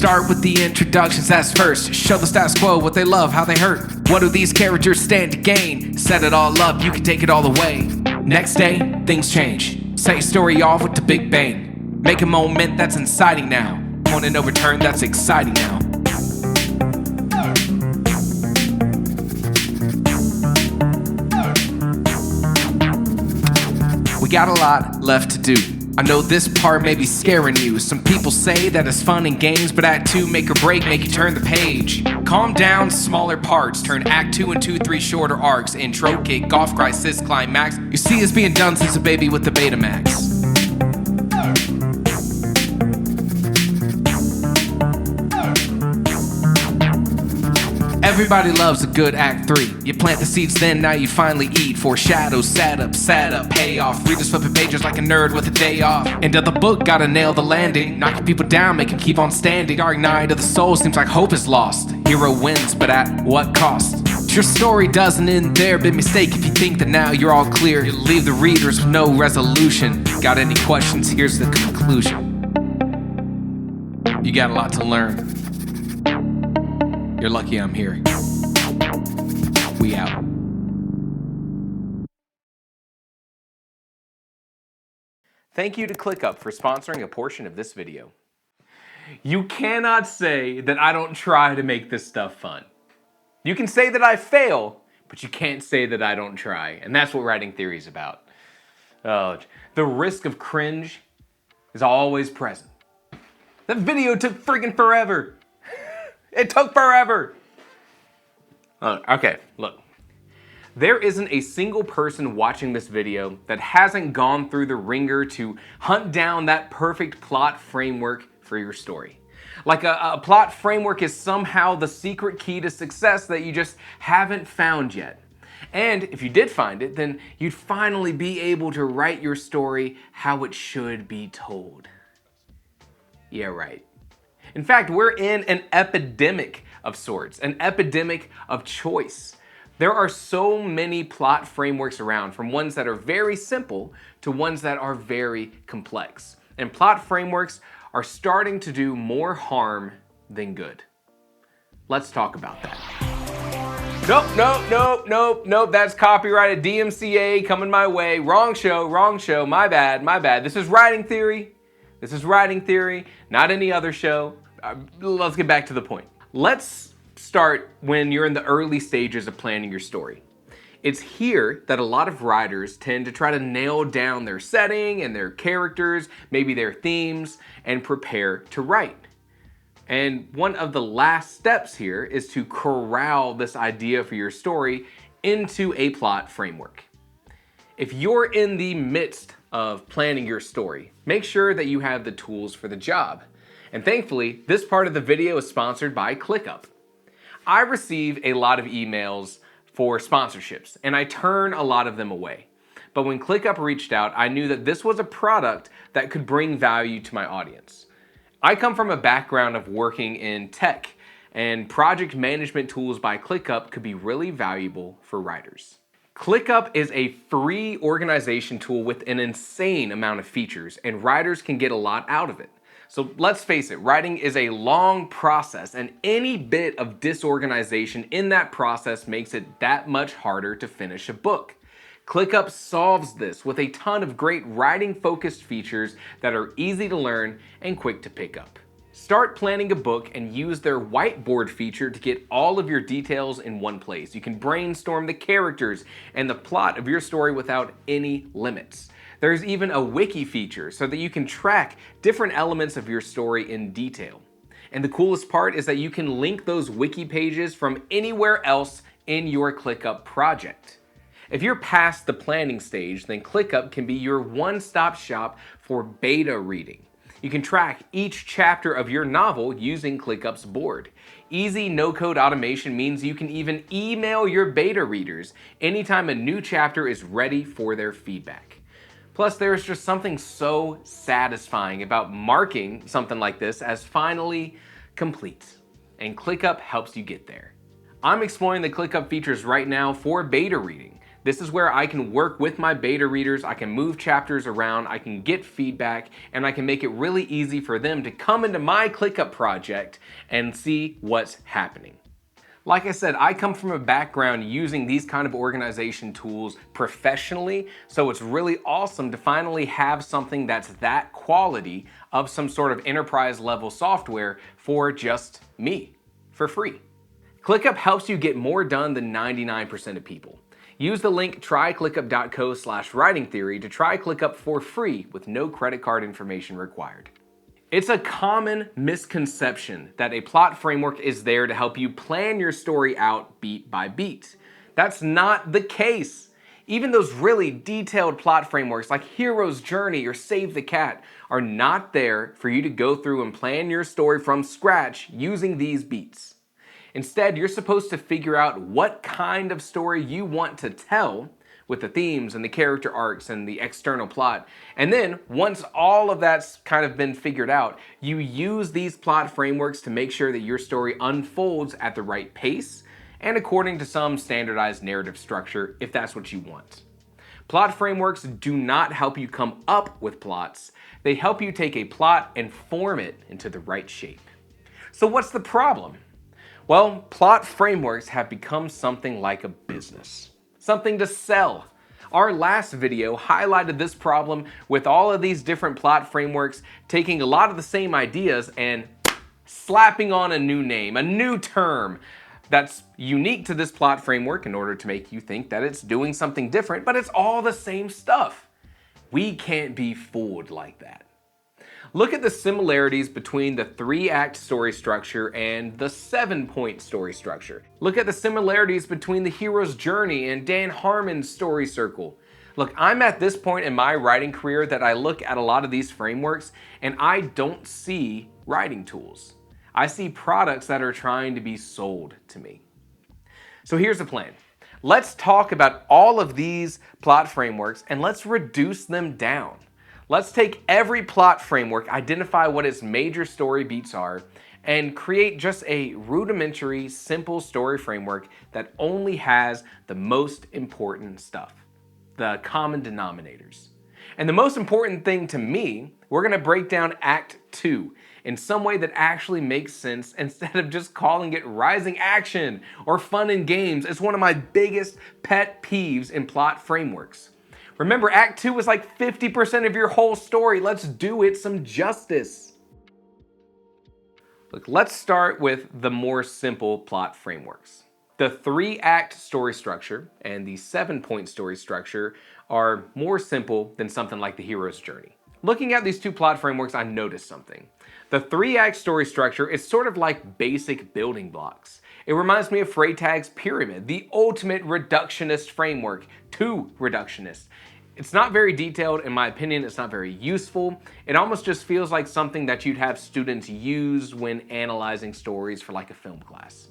Start with the introductions, that's first. Show the status quo, what they love, how they hurt. What do these characters stand to gain? Set it all up, you can take it all away. Next day, things change. Set your story off with the big bang. Make a moment that's inciting now. Point overturn, that's exciting now. We got a lot left to do. I know this part may be scaring you. Some people say that it's fun and games, but Act 2 make or break, make you turn the page. Calm down, smaller parts. Turn Act 2 into 3 shorter arcs. Intro, kick, off, crisis, climax. You see it's being done since a baby with the Betamax. Everybody loves a good Act 3. You plant the seeds, then now you finally eat. Foreshadow, setup, payoff. Readers flipping pages like a nerd with a day off. End of the book, gotta nail the landing. Knocking people down, make them keep on standing. Dark night of the soul, seems like hope is lost. Hero wins, but at what cost? Your story doesn't end there, big mistake if you think that now you're all clear. You leave the readers with no resolution. Got any questions? Here's the conclusion. You got a lot to learn. You're lucky I'm here. We out. Thank you to ClickUp for sponsoring a portion of this video. You cannot say that I don't try to make this stuff fun. You can say that I fail, but you can't say that I don't try. And that's what writing theory is about. Oh, the risk of cringe is always present. That video took friggin' forever. It took forever. Okay, look. There isn't a single person watching this video that hasn't gone through the ringer to hunt down that perfect plot framework for your story. Like a plot framework is somehow the secret key to success that you just haven't found yet. And if you did find it, then you'd finally be able to write your story how it should be told. Yeah, right. In fact, we're in an epidemic of sorts, an epidemic of choice. There are so many plot frameworks around, from ones that are very simple to ones that are very complex. And plot frameworks are starting to do more harm than good. Let's talk about that. Nope, that's copyrighted DMCA coming my way. Wrong show, my bad. This is writing theory, not any other show. Let's get back to the point. Let's start when you're in the early stages of planning your story. It's here that a lot of writers tend to try to nail down their setting and their characters, maybe their themes, and prepare to write. And one of the last steps here is to corral this idea for your story into a plot framework. If you're in the midst of planning your story, make sure that you have the tools for the job. And thankfully, this part of the video is sponsored by ClickUp. I receive a lot of emails for sponsorships, and I turn a lot of them away. But when ClickUp reached out, I knew that this was a product that could bring value to my audience. I come from a background of working in tech, and project management tools by ClickUp could be really valuable for writers. ClickUp is a free organization tool with an insane amount of features, and writers can get a lot out of it. So let's face it, writing is a long process, and any bit of disorganization in that process makes it that much harder to finish a book. ClickUp solves this with a ton of great writing-focused features that are easy to learn and quick to pick up. Start planning a book and use their whiteboard feature to get all of your details in one place. You can brainstorm the characters and the plot of your story without any limits. There's even a wiki feature so that you can track different elements of your story in detail. And the coolest part is that you can link those wiki pages from anywhere else in your ClickUp project. If you're past the planning stage, then ClickUp can be your one-stop shop for beta reading. You can track each chapter of your novel using ClickUp's board. Easy no-code automation means you can even email your beta readers anytime a new chapter is ready for their feedback. Plus, there's just something so satisfying about marking something like this as finally complete, and ClickUp helps you get there. I'm exploring the ClickUp features right now for beta reading. This is where I can work with my beta readers, I can move chapters around, I can get feedback, and I can make it really easy for them to come into my ClickUp project and see what's happening. Like I said, I come from a background using these kind of organization tools professionally, so it's really awesome to finally have something that's that quality of some sort of enterprise level software for just me, for free. ClickUp helps you get more done than 99% of people. Use the link tryclickup.co/writingtheory to try ClickUp for free with no credit card information required. It's a common misconception that a plot framework is there to help you plan your story out beat by beat. That's not the case. Even those really detailed plot frameworks like Hero's Journey or Save the Cat are not there for you to go through and plan your story from scratch using these beats. Instead, you're supposed to figure out what kind of story you want to tell with the themes and the character arcs and the external plot. And then, once all of that's kind of been figured out, you use these plot frameworks to make sure that your story unfolds at the right pace and according to some standardized narrative structure, if that's what you want. Plot frameworks do not help you come up with plots. They help you take a plot and form it into the right shape. So what's the problem? Well, plot frameworks have become something like a business, something to sell. Our last video highlighted this problem with all of these different plot frameworks taking a lot of the same ideas and slapping on a new name, a new term that's unique to this plot framework in order to make you think that it's doing something different, but it's all the same stuff. We can't be fooled like that. Look at the similarities between the 3-act story structure and the 7-point story structure. Look at the similarities between the hero's journey and Dan Harmon's story circle. Look, I'm at this point in my writing career that I look at a lot of these frameworks and I don't see writing tools. I see products that are trying to be sold to me. So here's the plan. Let's talk about all of these plot frameworks and let's reduce them down. Let's take every plot framework, identify what its major story beats are, and create just a rudimentary, simple story framework that only has the most important stuff, the common denominators. And the most important thing to me, we're gonna break down Act 2 in some way that actually makes sense instead of just calling it rising action or fun and games. It's one of my biggest pet peeves in plot frameworks. Remember, Act 2 is like 50% of your whole story. Let's do it some justice. Look, let's start with the more simple plot frameworks. The 3-act story structure and the 7-point story structure are more simple than something like the hero's journey. Looking at these two plot frameworks, I noticed something. The 3-act story structure is sort of like basic building blocks. It reminds me of Freytag's pyramid, the ultimate reductionist framework, too reductionist. It's not very detailed, in my opinion, it's not very useful. It almost just feels like something that you'd have students use when analyzing stories for like a film class.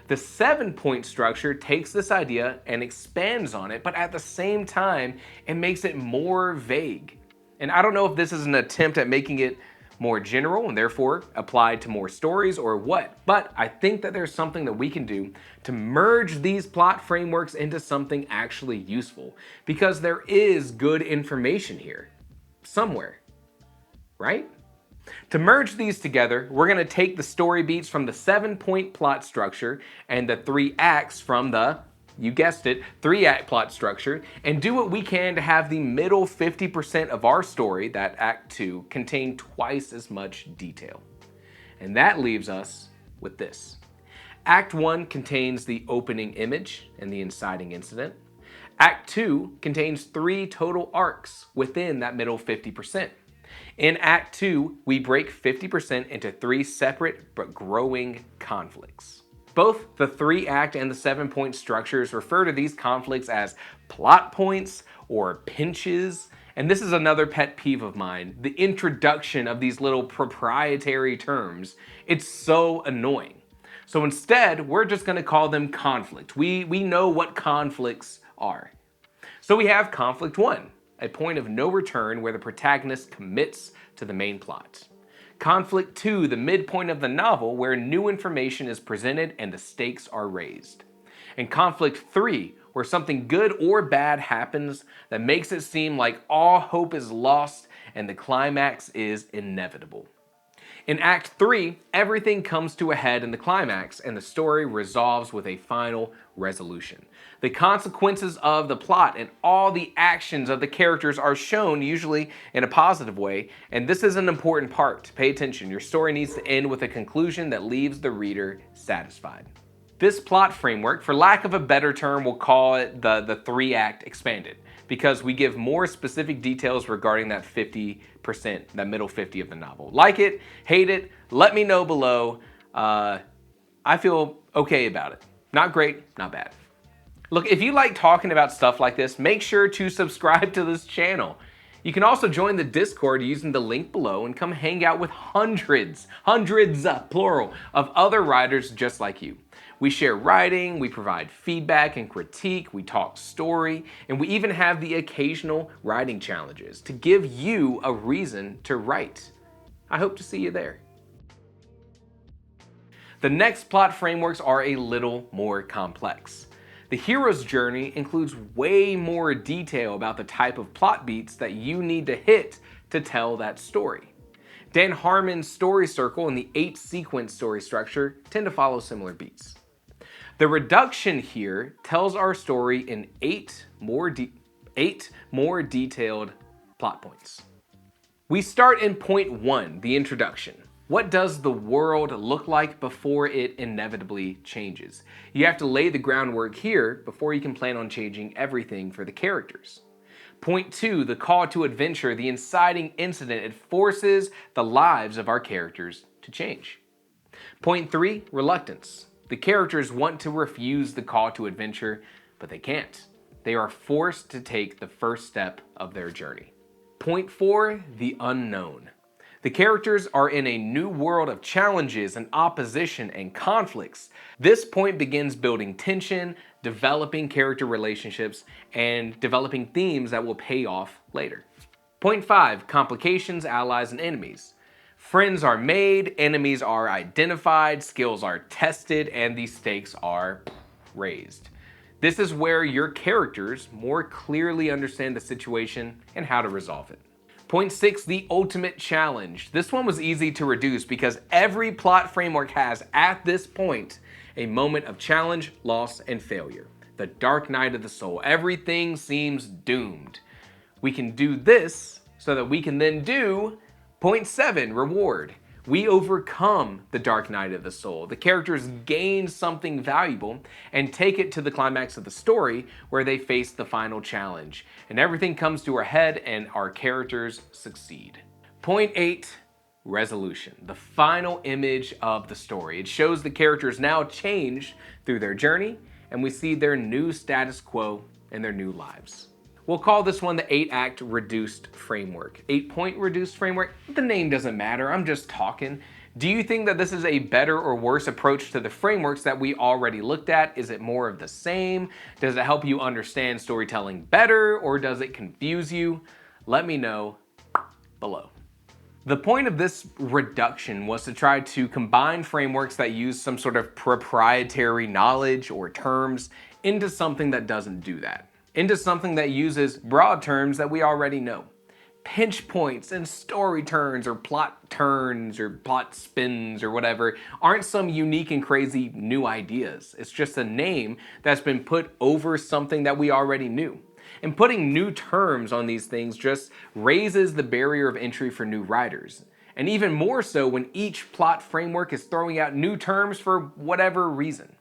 The 7-point structure takes this idea and expands on it, but at the same time, it makes it more vague. And I don't know if this is an attempt at making it more general and therefore applied to more stories or what, but I think that there's something that we can do to merge these plot frameworks into something actually useful, because there is good information here somewhere, right? To merge these together, we're going to take the story beats from the 7-point plot structure and the 3 acts from the, you guessed it, 3-act plot structure, and do what we can to have the middle 50% of our story, that Act 2, contain twice as much detail. And that leaves us with this. Act 1 contains the opening image and the inciting incident. Act 2 contains 3 total arcs within that middle 50%. In Act 2, we break 50% into 3 separate but growing conflicts. Both the 3-act and the 7-point structures refer to these conflicts as plot points or pinches, And this is another pet peeve of mine, the introduction of these little proprietary terms. It's so annoying. So instead, we're just going to call them conflict. We know what conflicts are. So we have conflict 1, a point of no return where the protagonist commits to the main plot. Conflict 2, the midpoint of the novel where new information is presented and the stakes are raised. And conflict 3, where something good or bad happens that makes it seem like all hope is lost and the climax is inevitable. In Act 3, everything comes to a head in the climax and the story resolves with a final resolution. The consequences of the plot and all the actions of the characters are shown, usually in a positive way, and this is an important part. Pay attention. Your story needs to end with a conclusion that leaves the reader satisfied. This plot framework, for lack of a better term, we'll call it the 3-act expanded, because we give more specific details regarding that 50%, that middle 50 of the novel. Like it, hate it, let me know below. I feel okay about it. Not great, not bad. Look, if you like talking about stuff like this, make sure to subscribe to this channel. You can also join the Discord using the link below and come hang out with hundreds, plural, of other writers just like you. We share writing, we provide feedback and critique, we talk story, and we even have the occasional writing challenges to give you a reason to write. I hope to see you there. The next plot frameworks are a little more complex. The hero's journey includes way more detail about the type of plot beats that you need to hit to tell that story. Dan Harmon's story circle and the 8-sequence story structure tend to follow similar beats. The reduction here tells our story in 8 more detailed plot points. We start in point 1, the introduction. What does the world look like before it inevitably changes? You have to lay the groundwork here before you can plan on changing everything for the characters. Point 2, the call to adventure, the inciting incident. It forces the lives of our characters to change. Point 3, reluctance. The characters want to refuse the call to adventure, but they can't. They are forced to take the first step of their journey. Point 4, the unknown. The characters are in a new world of challenges and opposition and conflicts. This point begins building tension, developing character relationships, and developing themes that will pay off later. Point 5, complications, allies, and enemies. Friends are made, enemies are identified, skills are tested, and the stakes are raised. This is where your characters more clearly understand the situation and how to resolve it. Point 6, the ultimate challenge. This one was easy to reduce because every plot framework has, at this point, a moment of challenge, loss, and failure. The dark night of the soul. Everything seems doomed. We can do this so that we can then do point 7, reward. We overcome the dark night of the soul. The characters gain something valuable and take it to the climax of the story where they face the final challenge. And everything comes to a head and our characters succeed. Point 8, resolution. The final image of the story. It shows the characters now changed through their journey and we see their new status quo and their new lives. We'll call this one the 8-act reduced framework. 8-point reduced framework? The name doesn't matter, I'm just talking. Do you think that this is a better or worse approach to the frameworks that we already looked at? Is it more of the same? Does it help you understand storytelling better, or does it confuse you? Let me know below. The point of this reduction was to try to combine frameworks that use some sort of proprietary knowledge or terms into something that doesn't do that. Into something that uses broad terms that we already know. Pinch points and story turns or plot spins or whatever aren't some unique and crazy new ideas. It's just a name that's been put over something that we already knew. And putting new terms on these things just raises the barrier of entry for new writers. And even more so when each plot framework is throwing out new terms for whatever reason.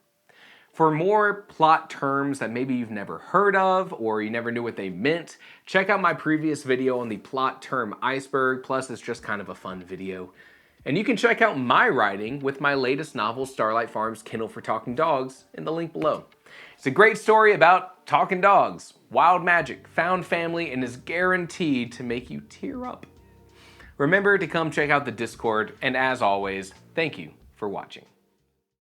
For more plot terms that maybe you've never heard of or you never knew what they meant, check out my previous video on the plot term iceberg, plus it's just kind of a fun video. And you can check out my writing with my latest novel, Starlight Farm's Kennel for Talking Dogs, in the link below. It's a great story about talking dogs, wild magic, found family, and is guaranteed to make you tear up. Remember to come check out the Discord, and as always, thank you for watching.